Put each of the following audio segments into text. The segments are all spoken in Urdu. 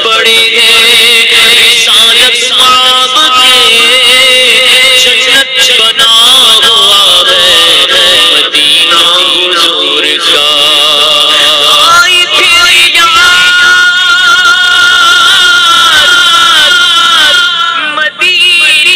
پڑے ہیں رسالت مآب کے، جنت بنا ہوا ہے مدینہ حضور کا۔ آئی پھر یاد مدینے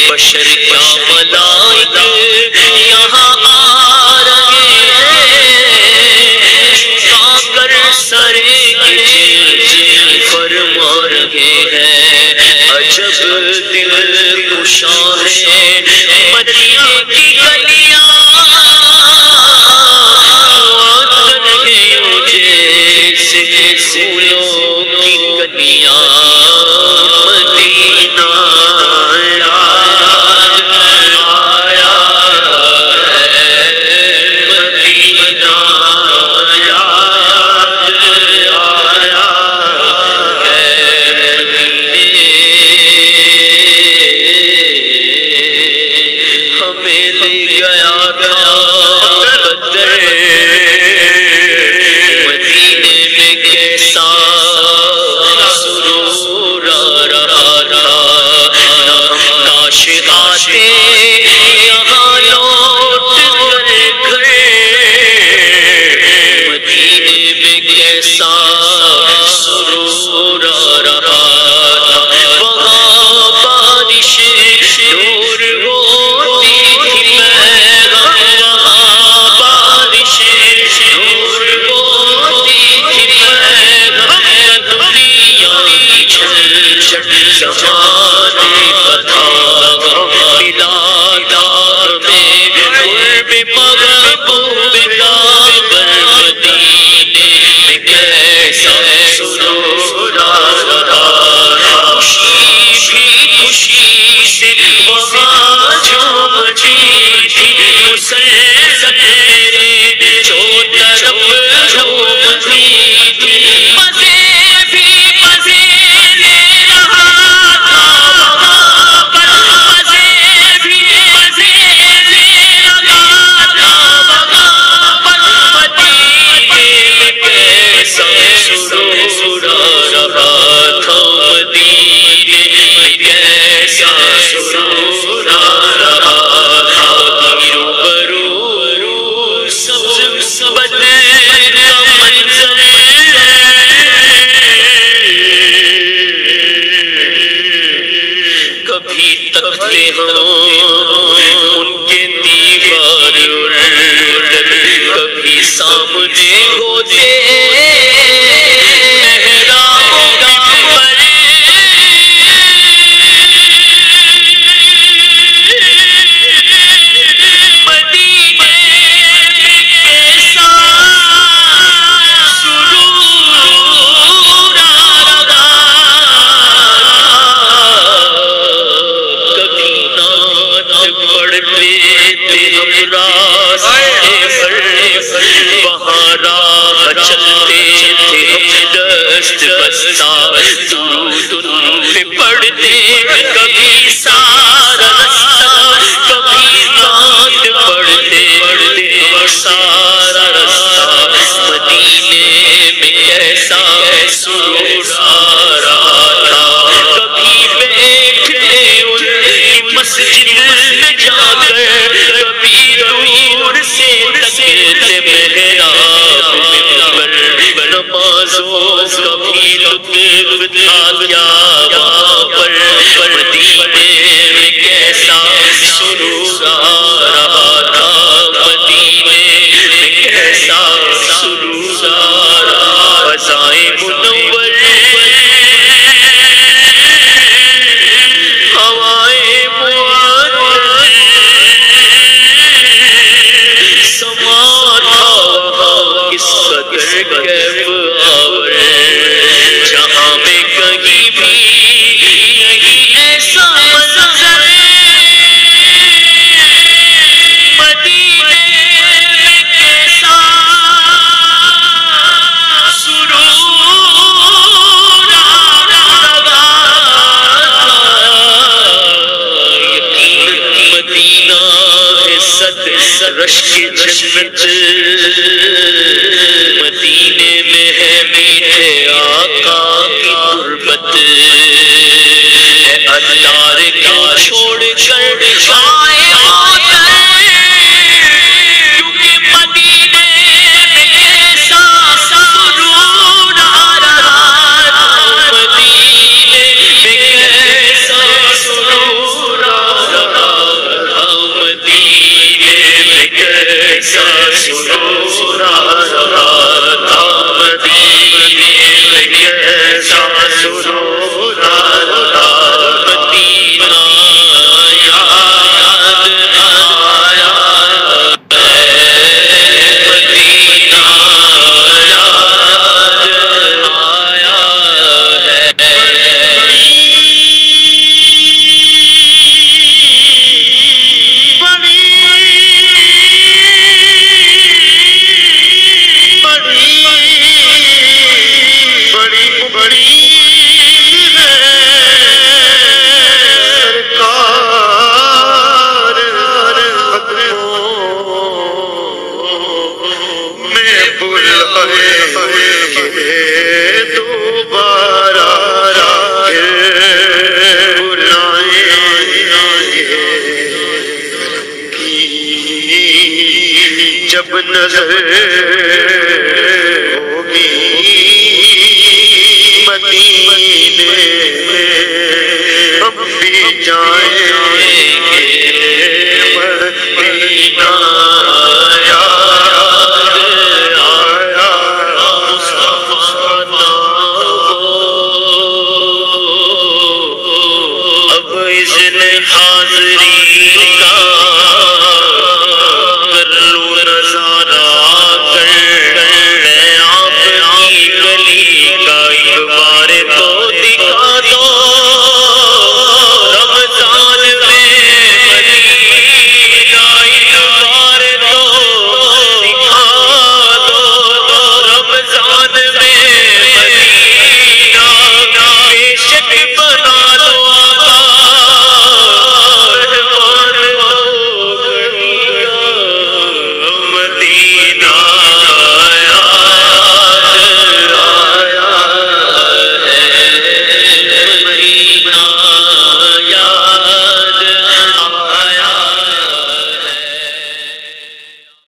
بشر کیا ملائک یہاں آ رہے ہیں، جھکا کر سر فرما رہے ہیں، عجب دل کشا ہے مدینہ کی گلیاں، تنہیوں جیسے پھولوں کی کلیاں، مدینہ یہاں لوٹ کر گئے، مدینے میں کیسا سرور آ رہا تھا، وہاں بارش نور ہوتی تھی، لیتے ہم راستے پر، وہاں راہ چلتے تھے ہم دست بستہ، درود ان پہ پڑھتے کبھی سارا رستہ، کبھی رات پڑھتے ہم سارا رستہ، مدینے میں کیسا سرور آ رہا تھا، کبھی بیٹھتے ان کی مسجد میں جا کر، کبھی دور سے تکتے محراب پر، نمازوں کبھی لطف تھا کیا وہاں پر، مدینے میں کیسا سرور آ رہا تھا، مدینے میں کیسا سرور آ رہا، فضائے منور ہوائے معطر سما تھا وہاں کس قدر کیف آور، جہاں میں کہیں بھی نہیں ایسا منظر، مدینے میں کیسا سرور آ رہا، یقین مدینہ ہے صد رشک جنت، مدینے میں ہے میٹھے آقا کی قربت، ہے عطار کا چھوڑ کر آئے آتر، کیونکہ مدینے میں کیسا سرور آ رہا، مدینے میں کیسا سرور آ رہا، مدینے میں کیسا سرور آ رہا، مدینے میں کیسا سرور آ رہا، مدینہ یاد آیا ہے، مدینہ یاد آیا جب نظر ہوگی مدینے میں ہم بھی جائیں